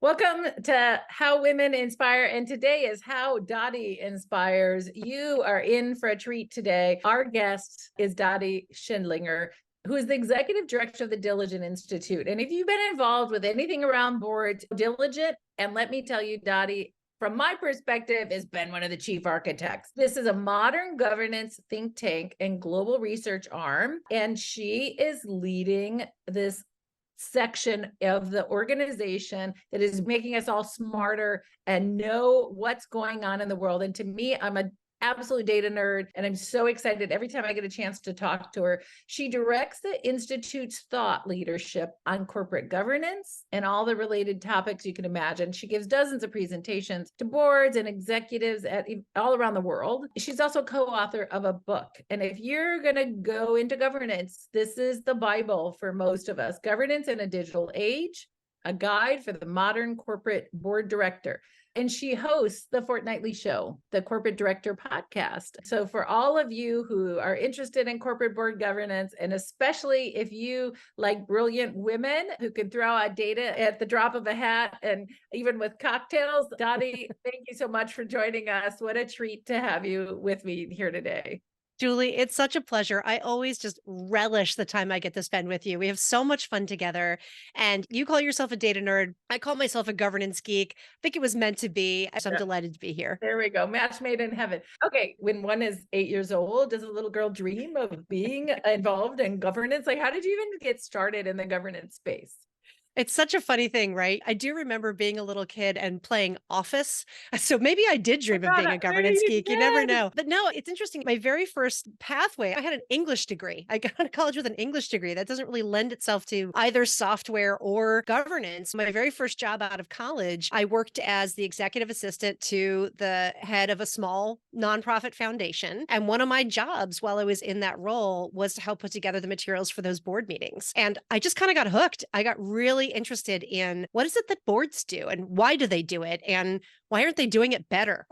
Welcome to How Women Inspire, and today is How Dottie Inspires. You are in for a treat today. Our guest is Dottie Schindlinger, who is the executive director of the Diligent Institute. And if you've been involved with anything around boards, Diligent, and let me tell you, Dottie, from my perspective, has been one of the chief architects. This is a modern governance think tank and global research arm, and she is leading this section of the organization that is making us all smarter and know what's going on in the world. And to me, I'm a absolute data nerd, and I'm so excited every time I get a chance to talk to her. She directs the Institute's thought leadership on corporate governance and all the related topics you can imagine. She gives dozens of presentations to boards and executives all around the world. She's also co-author of a book. And if you're going to go into governance, this is the Bible for most of us. Governance in a Digital Age, a guide for the modern corporate board director. And she hosts the Fortnightly Show, the Corporate Director podcast. So for all of you who are interested in corporate board governance, and especially if you like brilliant women who can throw out data at the drop of a hat and even with cocktails, Dottie, thank you so much for joining us. What a treat to have you with me here today. Julie, it's such a pleasure. I always just relish the time I get to spend with you. We have so much fun together. And you call yourself a data nerd. I call myself a governance geek. I think it was meant to be. So I'm delighted to be here. There we go. Match made in heaven. Okay. When one is 8 years old, does a little girl dream of being involved in governance? Like, how did you even get started in the governance space? It's such a funny thing, right? I do remember being a little kid and playing Office. So maybe I did dream of being a governance geek. You never know. But no, it's interesting. My very first pathway, I had an English degree. I got to college with an English degree. That doesn't really lend itself to either software or governance. My very first job out of college, I worked as the executive assistant to the head of a small nonprofit foundation. And one of my jobs while I was in that role was to help put together the materials for those board meetings. And I just kind of got hooked. I got really interested in what is it that boards do and why do they do it and why aren't they doing it better?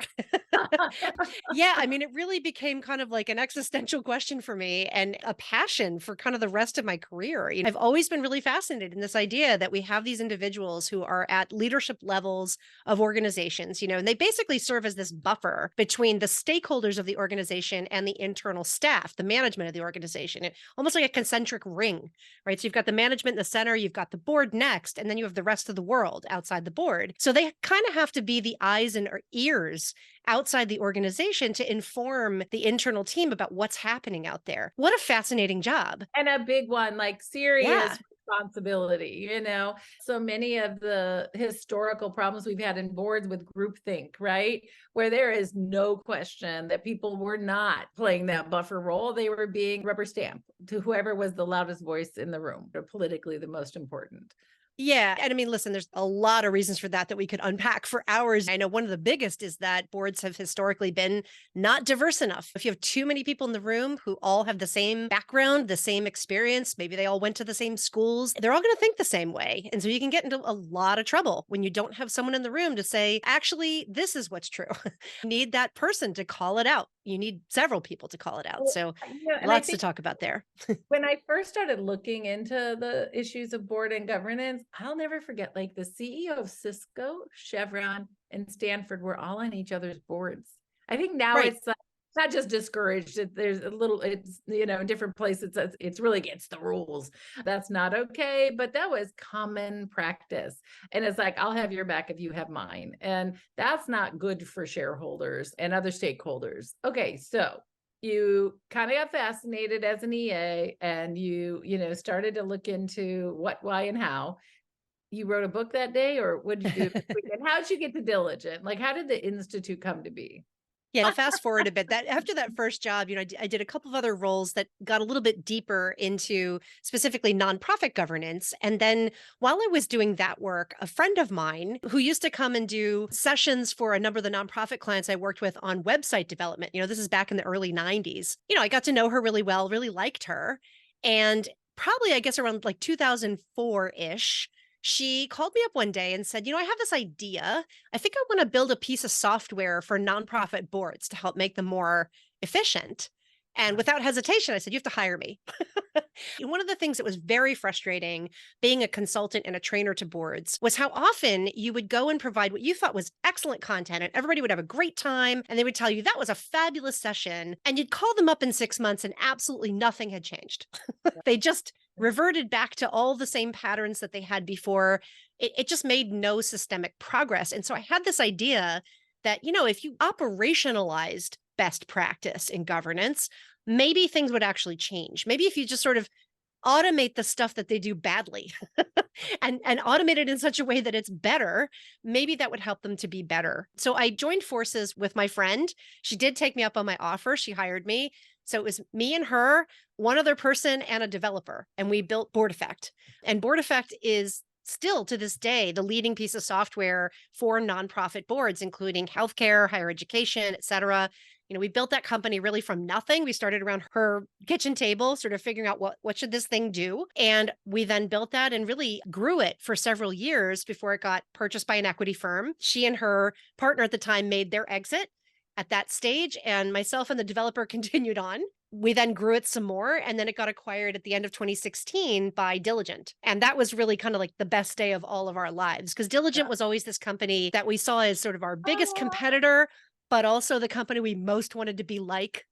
Yeah, I mean, it really became kind of like an existential question for me and a passion for kind of the rest of my career. I've always been really fascinated in this idea that we have these individuals who are at leadership levels of organizations, and they basically serve as this buffer between the stakeholders of the organization and the internal staff, the management of the organization, almost like a concentric ring, right? So you've got the management in the center, you've got the board next, and then you have the rest of the world outside the board. So they kind of have to be the eyes and ears outside the organization to inform the internal team about what's happening out there. What a fascinating job. And a big one, like serious responsibility, So many of the historical problems we've had in boards with groupthink, right? Where there is no question that people were not playing that buffer role. They were being rubber stamped to whoever was the loudest voice in the room, or politically the most important. Yeah. And I mean, listen, there's a lot of reasons for that we could unpack for hours. I know one of the biggest is that boards have historically been not diverse enough. If you have too many people in the room who all have the same background, the same experience, maybe they all went to the same schools, they're all going to think the same way. And so you can get into a lot of trouble when you don't have someone in the room to say, actually, this is what's true. You need that person to call it out. You need several people to call it out. So lots to talk about there. When I first started looking into the issues of board and governance, I'll never forget, like the CEO of Cisco, Chevron, and Stanford were all on each other's boards. I think now it's not just discouraged. There's a little, in different places, it's really against the rules. That's not okay. But that was common practice. And it's like, I'll have your back if you have mine. And that's not good for shareholders and other stakeholders. Okay, so you kind of got fascinated as an EA and you started to look into what, why, and how. You wrote a book that day, or what did you do? And how did you get to Diligent? Like, how did the Institute come to be? Yeah, I'll fast forward a bit. That after that first job, I did a couple of other roles that got a little bit deeper into specifically nonprofit governance. And then while I was doing that work, a friend of mine who used to come and do sessions for a number of the nonprofit clients I worked with on website development, this is back in the early 90s. I got to know her really well, really liked her. And probably, I guess, around like 2004-ish, she called me up one day and said, I have this idea. I think I want to build a piece of software for nonprofit boards to help make them more efficient. And without hesitation, I said, you have to hire me. One of the things that was very frustrating being a consultant and a trainer to boards was how often you would go and provide what you thought was excellent content and everybody would have a great time. And they would tell you that was a fabulous session. And you'd call them up in 6 months and absolutely nothing had changed. They just reverted back to all the same patterns that they had before. It just made no systemic progress. And so I had this idea that, if you operationalized best practice in governance, maybe things would actually change. Maybe if you just sort of automate the stuff that they do badly and automate it in such a way that it's better, maybe that would help them to be better. So I joined forces with my friend. She did take me up on my offer. She hired me. So it was me and her, one other person, and a developer. And we built Board Effect. And Board Effect is still to this day the leading piece of software for nonprofit boards, including healthcare, higher education, et cetera. We built that company really from nothing. We started around her kitchen table, sort of figuring out what should this thing do. And we then built that and really grew it for several years before it got purchased by an equity firm. She and her partner at the time made their exit at that stage, and myself and the developer continued on. We then grew it some more, and then it got acquired at the end of 2016 by Diligent. And that was really kind of like the best day of all of our lives, because Diligent was always this company that we saw as sort of our biggest competitor, but also the company we most wanted to be like.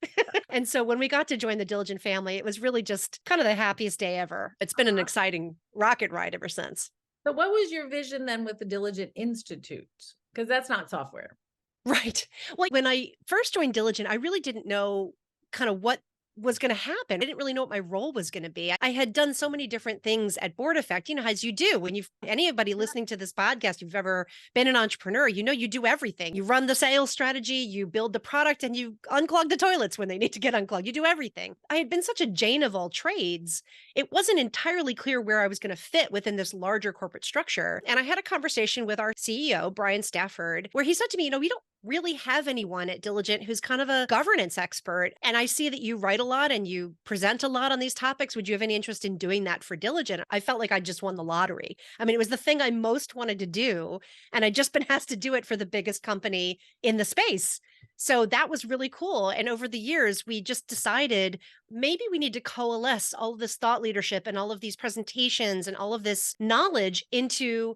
And so when we got to join the Diligent family, it was really just kind of the happiest day ever. It's been an exciting rocket ride ever since. So what was your vision then with the Diligent Institute? Because that's not software. Right. Well, when I first joined Diligent, I really didn't know kind of what was going to happen. I didn't really know what my role was going to be. I had done so many different things at Board Effect, as you do when anybody listening to this podcast, you've ever been an entrepreneur, you do everything. You run the sales strategy, you build the product, and you unclog the toilets when they need to get unclogged. You do everything. I had been such a Jane of all trades. It wasn't entirely clear where I was going to fit within this larger corporate structure. And I had a conversation with our CEO, Brian Stafford, where he said to me, we don't really have anyone at Diligent who's kind of a governance expert. And I see that you write a lot and you present a lot on these topics. Would you have any interest in doing that for Diligent? I felt like I just won the lottery. I mean, it was the thing I most wanted to do. And I'd just been asked to do it for the biggest company in the space. So that was really cool. And over the years, we just decided maybe we need to coalesce all of this thought leadership and all of these presentations and all of this knowledge into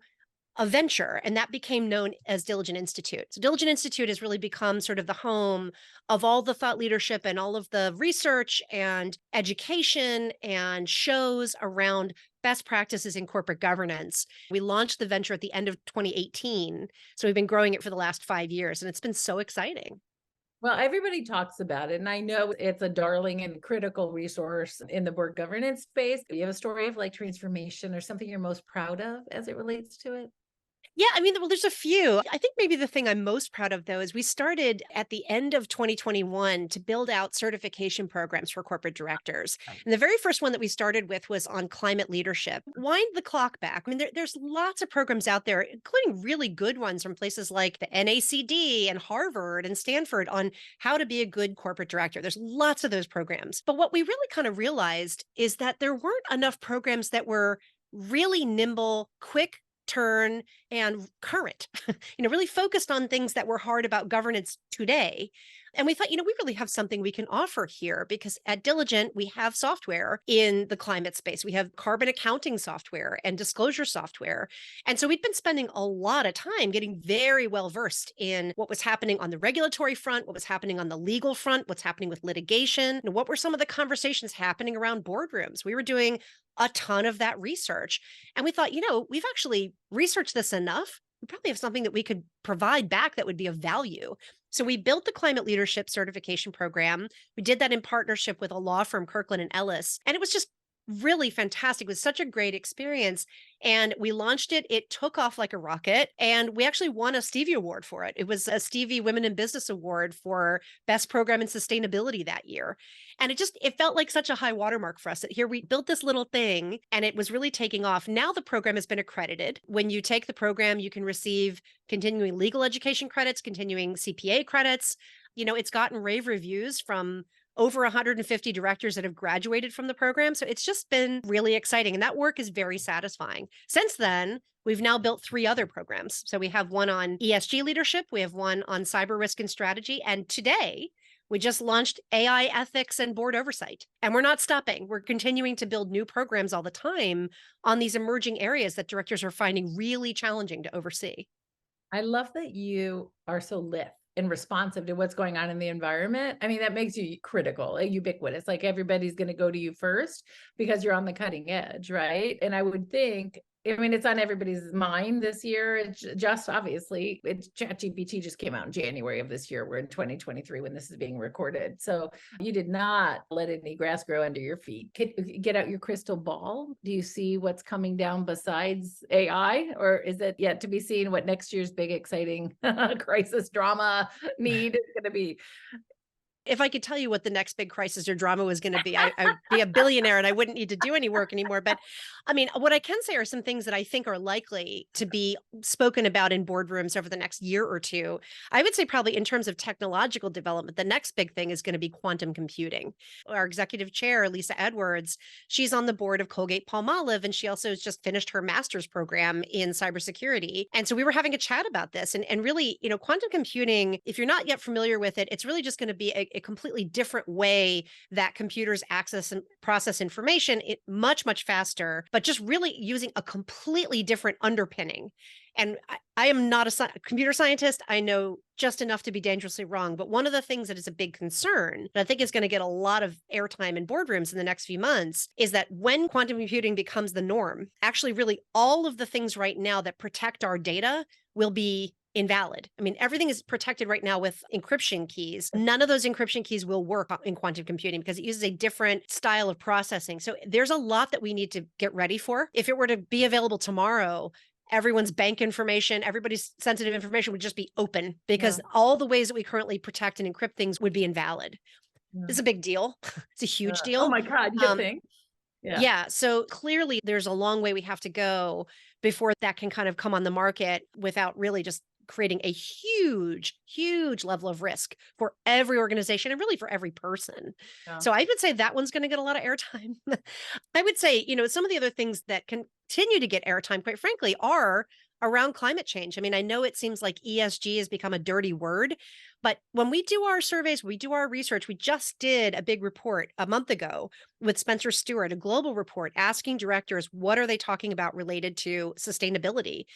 a venture, and that became known as Diligent Institute. So Diligent Institute has really become sort of the home of all the thought leadership and all of the research and education and shows around best practices in corporate governance. We launched the venture at the end of 2018. So we've been growing it for the last 5 years, and it's been so exciting. Well, everybody talks about it, and I know it's a darling and critical resource in the board governance space. Do you have a story of transformation or something you're most proud of as it relates to it? Yeah, I mean, well, there's a few. I think maybe the thing I'm most proud of, though, is we started at the end of 2021 to build out certification programs for corporate directors. And the very first one that we started with was on climate leadership. Wind the clock back. I mean, there's lots of programs out there, including really good ones from places like the NACD and Harvard and Stanford on how to be a good corporate director. There's lots of those programs. But what we really kind of realized is that there weren't enough programs that were really nimble, quick turn and current, really focused on things that were hard about governance today. And we thought, we really have something we can offer here, because at Diligent, we have software in the climate space. We have carbon accounting software and disclosure software. And so we'd been spending a lot of time getting very well versed in what was happening on the regulatory front, what was happening on the legal front, what's happening with litigation, and what were some of the conversations happening around boardrooms. We were doing a ton of that research. And we thought, we've actually researched this enough. We probably have something that we could provide back that would be of value. So we built the climate leadership certification program. We did that in partnership with a law firm, Kirkland and Ellis. And it was just really fantastic. It was such a great experience. And we launched it. It took off like a rocket. And we actually won a Stevie Award for it. It was a Stevie Women in Business Award for Best Program in Sustainability that year. And it felt like such a high watermark for us that here we built this little thing and it was really taking off. Now the program has been accredited. When you take the program, you can receive continuing legal education credits, continuing CPA credits. It's gotten rave reviews from over 150 directors that have graduated from the program. So it's just been really exciting. And that work is very satisfying. Since then, we've now built 3 other programs. So we have one on ESG leadership. We have one on cyber risk and strategy. And today We just launched AI ethics and board oversight, and we're not stopping. We're continuing to build new programs all the time on these emerging areas that directors are finding really challenging to oversee. I love that you are so lit and responsive to what's going on in the environment. I mean, that makes you critical, ubiquitous. Like everybody's going to go to you first because you're on the cutting edge, right? And I would think, I mean, it's on everybody's mind this year. It's just obviously, it's ChatGPT just came out in January of this year. We're in 2023 when this is being recorded. So you did not let any grass grow under your feet. Get out your crystal ball. Do you see what's coming down besides AI, or is it yet to be seen what next year's big, exciting crisis drama need is going to be? If I could tell you what the next big crisis or drama was going to be, I'd be a billionaire and I wouldn't need to do any work anymore. But I mean, what I can say are some things that I think are likely to be spoken about in boardrooms over the next year or two. I would say probably in terms of technological development, the next big thing is going to be quantum computing. Our executive chair, Lisa Edwards, she's on the board of Colgate-Palmolive, and she also has just finished her master's program in cybersecurity. And so we were having a chat about this, and really, quantum computing, if you're not yet familiar with it, it's really just going to be a completely different way that computers access and process information, much, much faster, but just really using a completely different underpinning. And I am not a computer scientist. I know just enough to be dangerously wrong. But one of the things that is a big concern that I think is going to get a lot of airtime in boardrooms in the next few months is that when quantum computing becomes the norm, actually really all of the things right now that protect our data will be invalid. I mean, everything is protected right now with encryption keys. None of those encryption keys will work in quantum computing because it uses a different style of processing. So there's a lot that we need to get ready for. If it were to be available tomorrow, everyone's bank information, everybody's sensitive information would just be open because all the ways that we currently protect and encrypt things would be invalid. It's a big deal. It's a huge deal. Oh my God, you think? Yeah. So clearly there's a long way we have to go before that can kind of come on the market without really just creating a huge, huge level of risk for every organization and really for every person. Yeah. So I would say that one's going to get a lot of airtime. I would say, some of the other things that continue to get airtime, quite frankly, are around climate change. I mean, I know it seems like ESG has become a dirty word, but when we do our surveys, we do our research, we just did a big report a month ago with Spencer Stewart, a global report asking directors, what are they talking about related to sustainability?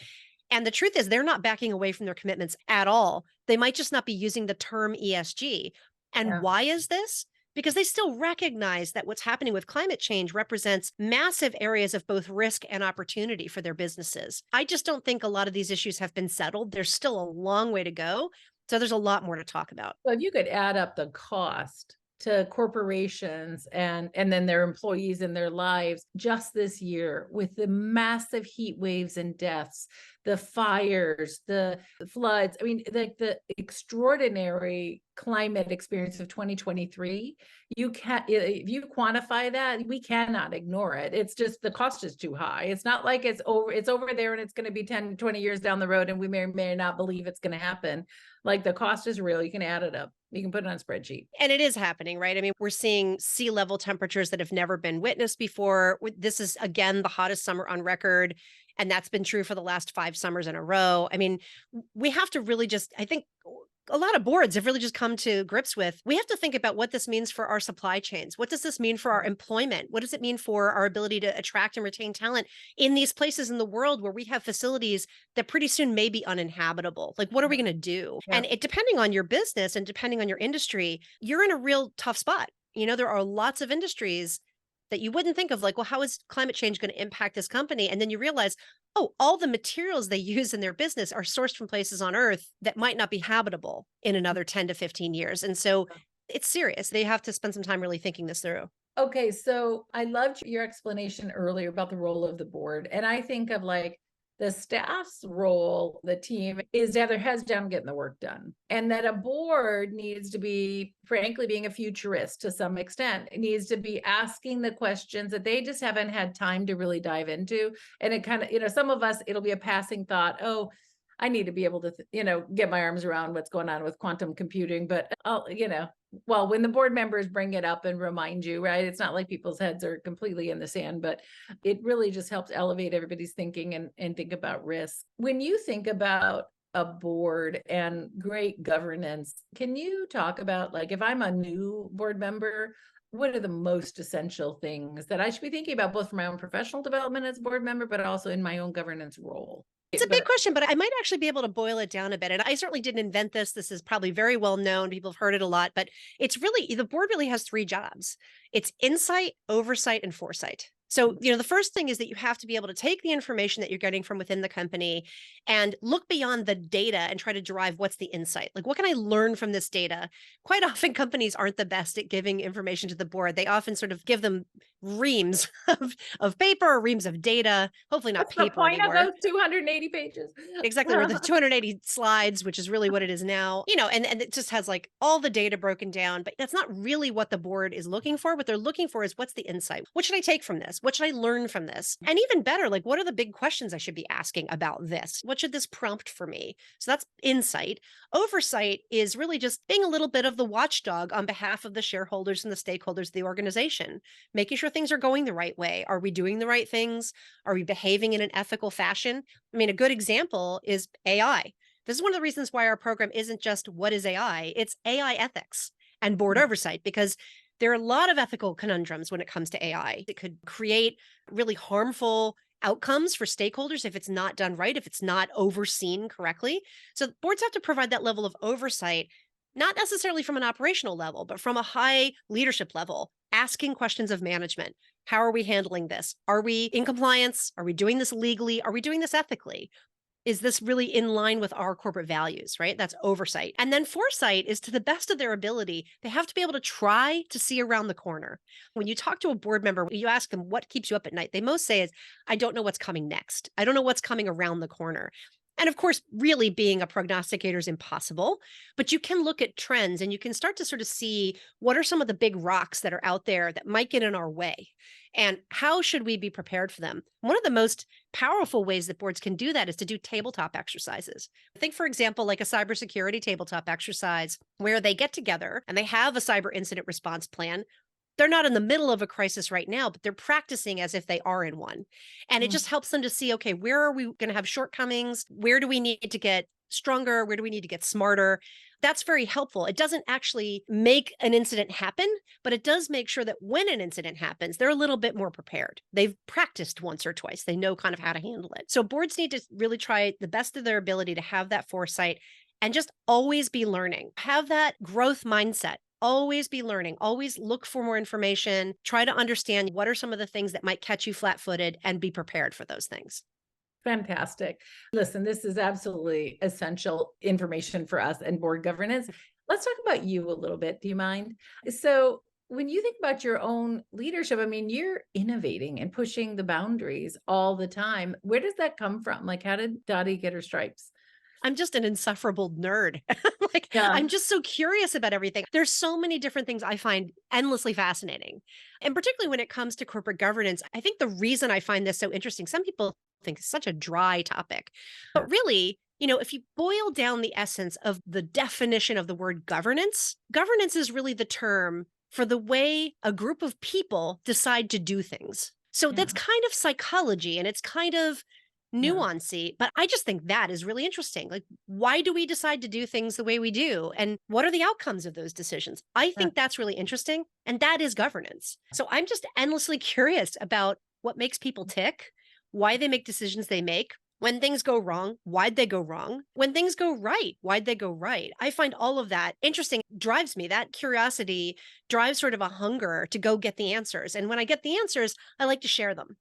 And the truth is they're not backing away from their commitments at all. They might just not be using the term ESG. And why is this? Because they still recognize that what's happening with climate change represents massive areas of both risk and opportunity for their businesses. I just don't think a lot of these issues have been settled. There's still a long way to go. So there's a lot more to talk about. Well, if you could add up the cost to corporations and then their employees and their lives just this year with the massive heat waves and deaths, the fires, the floods, I mean, the extraordinary climate experience of 2023, if you quantify that, we cannot ignore it. It's just the cost is too high. It's not like it's over there and it's going to be 10, 20 years down the road and we may or may not believe it's going to happen. Like the cost is real. You can add it up. You can put it on a spreadsheet. And it is happening, right? I mean, we're seeing sea level temperatures that have never been witnessed before. This is, again, the hottest summer on record. And that's been true for the last 5 summers in a row. I mean, we have to really just, I think a lot of boards have really just come to grips with, we have to think about what this means for our supply chains. What does this mean for our employment? What does it mean for our ability to attract and retain talent in these places in the world where we have facilities that pretty soon may be uninhabitable? Like, what are we going to do? And depending on your business and depending on your industry, you're in a real tough spot. There are lots of industries that you wouldn't think of, like, well, how is climate change going to impact this company? And then you realize, oh, all the materials they use in their business are sourced from places on Earth that might not be habitable in another 10 to 15 years. And so it's serious. They have to spend some time really thinking this through. Okay, so I loved your explanation earlier about the role of the board. And I think of like the staff's role, the team, is to have their heads down getting the work done. And that a board needs to be, frankly, being a futurist to some extent. It needs to be asking the questions that they just haven't had time to really dive into. And it kind of, some of us, it'll be a passing thought, oh, I need to be able to, get my arms around what's going on with quantum computing. But well, when the board members bring it up and remind you, right, it's not like people's heads are completely in the sand, but it really just helps elevate everybody's thinking and think about risk. When you think about a board and great governance, can you talk about, like, if I'm a new board member, what are the most essential things that I should be thinking about, both for my own professional development as a board member, but also in my own governance role? It's a big question, but I might actually be able to boil it down a bit. And I certainly didn't invent this. This is probably very well known. People have heard it a lot, but it's really, the board really has three jobs. It's insight, oversight, and foresight. So, the first thing is that you have to be able to take the information that you're getting from within the company and look beyond the data and try to derive what's the insight. Like, what can I learn from this data? Quite often, companies aren't the best at giving information to the board. They often sort of give them reams of paper or reams of data, hopefully not What's paper the point anymore. of those 280 pages? Exactly, or the 280 slides, which is really what it is now, and it just has like all the data broken down, but that's not really what the board is looking for. What they're looking for is, what's the insight? What should I take from this? What should I learn from this? And even better, like, what are the big questions I should be asking about this? What should this prompt for me? So that's insight. Oversight is really just being a little bit of the watchdog on behalf of the shareholders and the stakeholders of the organization, making sure things are going the right way. Are we doing the right things? Are we behaving in an ethical fashion? I mean, a good example is AI. This is one of the reasons why our program isn't just what is AI, it's AI ethics and board oversight, because there are a lot of ethical conundrums when it comes to AI. It could create really harmful outcomes for stakeholders if it's not done right, if it's not overseen correctly. So boards have to provide that level of oversight, not necessarily from an operational level, but from a high leadership level, asking questions of management. How are we handling this? Are we in compliance? Are we doing this legally? Are we doing this ethically? Is this really in line with our corporate values, right? That's oversight. And then foresight is, to the best of their ability, they have to be able to try to see around the corner. When you talk to a board member, you ask them, what keeps you up at night? They most say is, I don't know what's coming next. I don't know what's coming around the corner. And of course, really being a prognosticator is impossible, but you can look at trends and you can start to sort of see what are some of the big rocks that are out there that might get in our way, and how should we be prepared for them? One of the most powerful ways that boards can do that is to do tabletop exercises. Think, for example, like a cybersecurity tabletop exercise where they get together and they have a cyber incident response plan. They're not in the middle of a crisis right now, but they're practicing as if they are in one. And it just helps them to see, okay, where are we going to have shortcomings? Where do we need to get stronger? Where do we need to get smarter? That's very helpful. It doesn't actually make an incident happen, but it does make sure that when an incident happens, they're a little bit more prepared. They've practiced once or twice. They know kind of how to handle it. So boards need to really try the best of their ability to have that foresight and just always be learning. Have that growth mindset. Always be learning, always look for more information, try to understand what are some of the things that might catch you flat-footed, and be prepared for those things. Fantastic. Listen, this is absolutely essential information for us and board governance. Let's talk about you a little bit. Do you mind? So when you think about your own leadership, I mean, you're innovating and pushing the boundaries all the time. Where does that come from? Like, how did Dottie get her stripes? I'm just an insufferable nerd. Yeah. I'm just so curious about everything. There's so many different things I find endlessly fascinating. And particularly when it comes to corporate governance, I think the reason I find this so interesting, some people think it's such a dry topic, but really, if you boil down the essence of the definition of the word governance, governance is really the term for the way a group of people decide to do things. So that's kind of psychology, and it's kind of nuancy, but I just think that is really interesting. Like, why do we decide to do things the way we do? And what are the outcomes of those decisions? I think that's really interesting. And that is governance. So I'm just endlessly curious about what makes people tick, why they make decisions they make. When things go wrong, why'd they go wrong? When things go right, why'd they go right? I find all of that interesting, drives me. That curiosity drives sort of a hunger to go get the answers. And when I get the answers, I like to share them.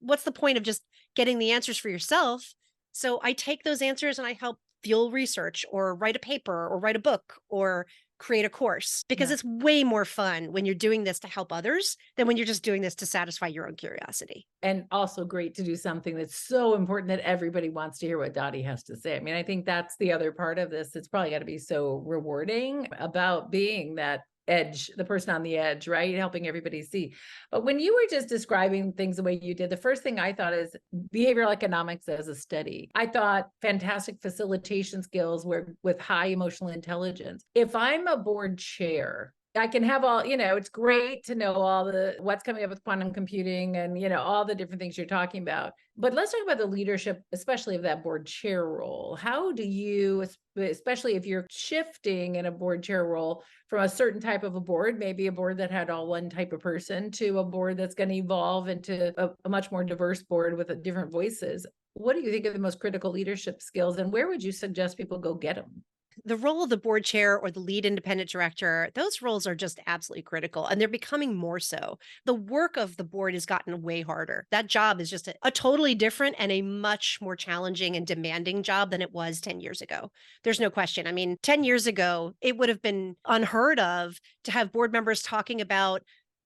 What's the point of just getting the answers for yourself? So I take those answers and I help fuel research or write a paper or write a book or create a course, because it's way more fun when you're doing this to help others than when you're just doing this to satisfy your own curiosity. And also great to do something that's so important that everybody wants to hear what Dottie has to say. I mean, I think that's the other part of this. It's probably got to be so rewarding about being that edge, the person on the edge, right? Helping everybody see. But when you were just describing things the way you did, the first thing I thought is behavioral economics as a study. I thought fantastic facilitation skills were with high emotional intelligence. If I'm a board chair I can have all, it's great to know all the what's coming up with quantum computing and, all the different things you're talking about. But let's talk about the leadership, especially of that board chair role. How do you, especially if you're shifting in a board chair role from a certain type of a board, maybe a board that had all one type of person, to a board that's going to evolve into a much more diverse board with different voices? What do you think are the most critical leadership skills, and where would you suggest people go get them? The role of the board chair or the lead independent director, those roles are just absolutely critical, and they're becoming more so. The work of the board has gotten way harder. That job is just a totally different and a much more challenging and demanding job than it was 10 years ago. There's no question. I mean, 10 years ago, it would have been unheard of to have board members talking about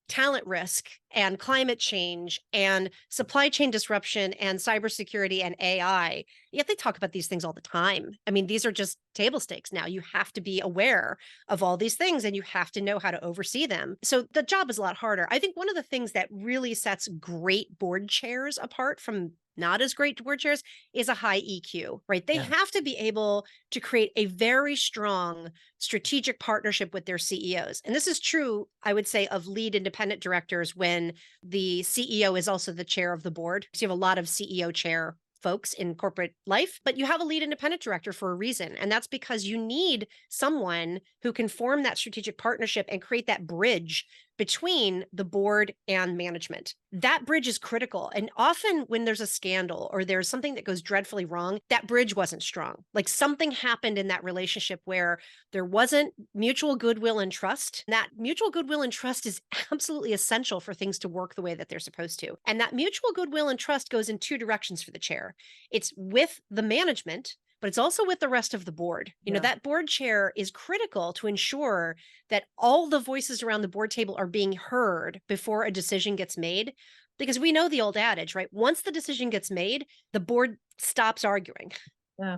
talent risk and climate change and supply chain disruption and cybersecurity and AI. Yet they talk about these things all the time. I mean, these are just table stakes now. You have to be aware of all these things and you have to know how to oversee them. So the job is a lot harder. I think one of the things that really sets great board chairs apart from not as great board chairs is a high EQ, right? They have to be able to create a very strong strategic partnership with their CEOs. And this is true, I would say, of lead independent directors when the CEO is also the chair of the board. So you have a lot of CEO chair folks in corporate life, but you have a lead independent director for a reason. And that's because you need someone who can form that strategic partnership and create that bridge between the board and management. That bridge is critical. And often when there's a scandal or there's something that goes dreadfully wrong, that bridge wasn't strong. Like something happened in that relationship where there wasn't mutual goodwill and trust. And that mutual goodwill and trust is absolutely essential for things to work the way that they're supposed to. And that mutual goodwill and trust goes in two directions for the chair. It's with the management, but it's also with the rest of the board. That board chair is critical to ensure that all the voices around the board table are being heard before a decision gets made. Because we know the old adage, right? Once the decision gets made, the board stops arguing.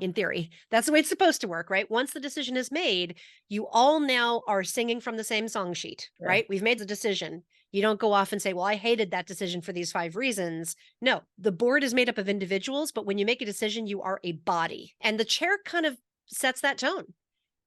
In theory, that's the way it's supposed to work, right? Once the decision is made, you all now are singing from the same song sheet, right? We've made the decision. You don't go off and say, well, I hated that decision for these 5 reasons. No, the board is made up of individuals, but when you make a decision, you are a body. And the chair kind of sets that tone.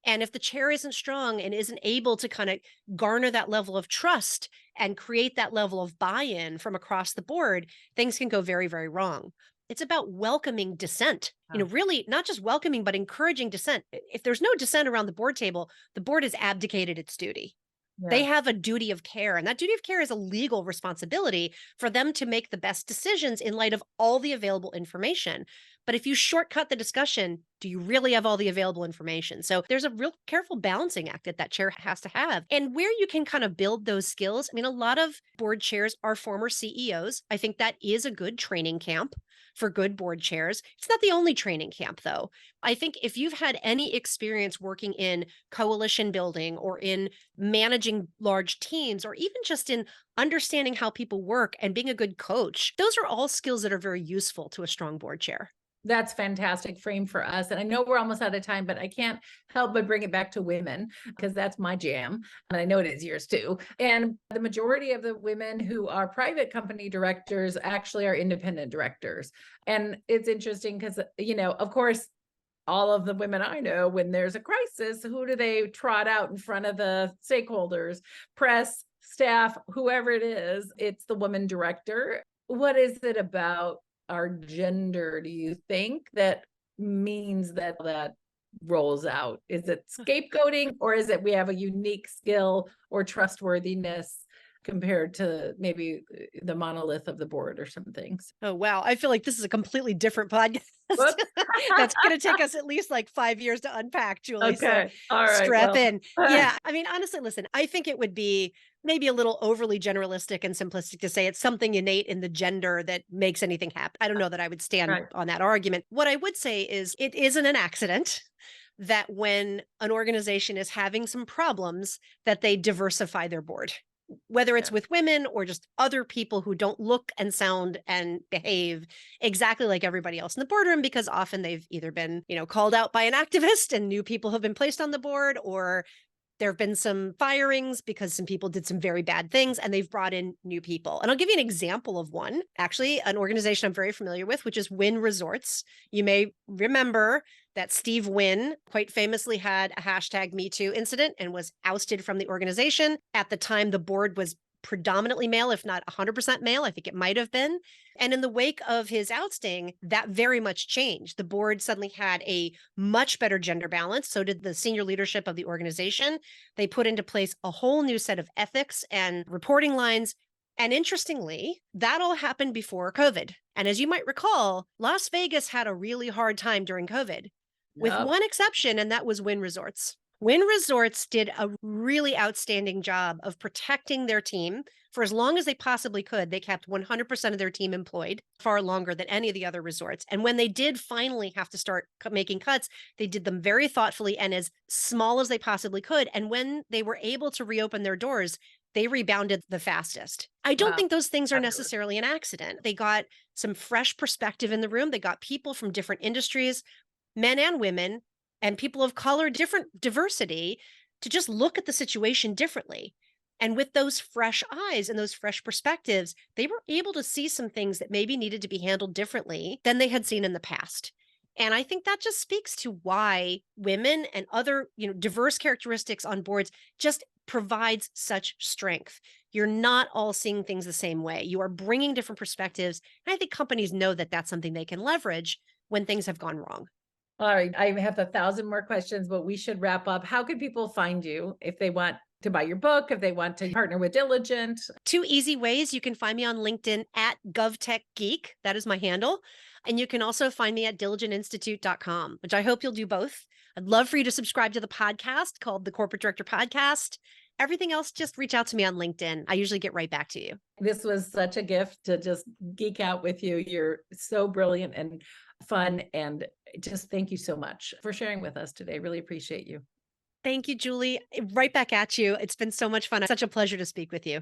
And if the chair isn't strong and isn't able to kind of garner that level of trust and create that level of buy-in from across the board, things can go very, very wrong. It's about welcoming dissent, really not just welcoming, but encouraging dissent. If there's no dissent around the board table, the board has abdicated its duty. They have a duty of care, and that duty of care is a legal responsibility for them to make the best decisions in light of all the available information. But if you shortcut the discussion, do you really have all the available information? So there's a real careful balancing act that chair has to have. And where you can kind of build those skills, I mean, a lot of board chairs are former CEOs. I think that is a good training camp for good board chairs. It's not the only training camp, though. I think if you've had any experience working in coalition building or in managing large teams, or even just in understanding how people work and being a good coach, those are all skills that are very useful to a strong board chair. That's fantastic frame for us. And I know we're almost out of time, but I can't help but bring it back to women because that's my jam. And I know it is yours too. And the majority of the women who are private company directors actually are independent directors. And it's interesting because, of course, all of the women I know, when there's a crisis, who do they trot out in front of the stakeholders, press, staff, whoever it is? It's the woman director. What is it about our gender, do you think, that means that rolls out? Is it scapegoating, or is it we have a unique skill or trustworthiness compared to maybe the monolith of the board or some things? Oh, wow. I feel like this is a completely different podcast. That's going to take us at least like 5 years to unpack, Julie. Okay. So all right. strap in. Yeah. I mean, honestly, listen, I think it would be maybe a little overly generalistic and simplistic to say it's something innate in the gender that makes anything happen. I don't know that I would stand on that argument. What I would say is it isn't an accident that when an organization is having some problems, that they diversify their board, whether it's with women or just other people who don't look and sound and behave exactly like everybody else in the boardroom, because often they've either been, called out by an activist and new people have been placed on the board, or There have been some firings because some people did some very bad things, and they've brought in new people. And I'll give you an example of one, actually, an organization I'm very familiar with, which is Wynn Resorts. You may remember that Steve Wynn quite famously had a hashtag #MeToo incident and was ousted from the organization. At the time, the board was predominantly male, if not 100% male. I think it might have been. And in the wake of his ousting, that very much changed. The board suddenly had a much better gender balance. So did the senior leadership of the organization. They put into place a whole new set of ethics and reporting lines. And interestingly, that all happened before COVID. And as you might recall, Las Vegas had a really hard time during COVID, with Yep. one exception, and that was Wynn Resorts. Wynn Resorts did a really outstanding job of protecting their team for as long as they possibly could. They kept 100% of their team employed far longer than any of the other resorts. And when they did finally have to start making cuts, they did them very thoughtfully and as small as they possibly could. And when they were able to reopen their doors, they rebounded the fastest. I don't Wow. think those things are Fabulous. necessarily an accident. They got some fresh perspective in the room. They got people from different industries, men and women, and people of color, different diversity, to just look at the situation differently. And with those fresh eyes and those fresh perspectives, they were able to see some things that maybe needed to be handled differently than they had seen in the past. And I think that just speaks to why women and other, diverse characteristics on boards just provides such strength. You're not all seeing things the same way. You are bringing different perspectives. And I think companies know that that's something they can leverage when things have gone wrong. All right. I have 1,000 more questions, but we should wrap up. How can people find you if they want to buy your book, if they want to partner with Diligent? 2 easy ways. You can find me on LinkedIn at GovTechGeek. That is my handle. And you can also find me at diligentinstitute.com, which I hope you'll do both. I'd love for you to subscribe to the podcast called the Corporate Director Podcast. Everything else, just reach out to me on LinkedIn. I usually get right back to you. This was such a gift to just geek out with you. You're so brilliant and fun. And just thank you so much for sharing with us today. Really appreciate you. Thank you, Julie. Right back at you. It's been so much fun. Such a pleasure to speak with you.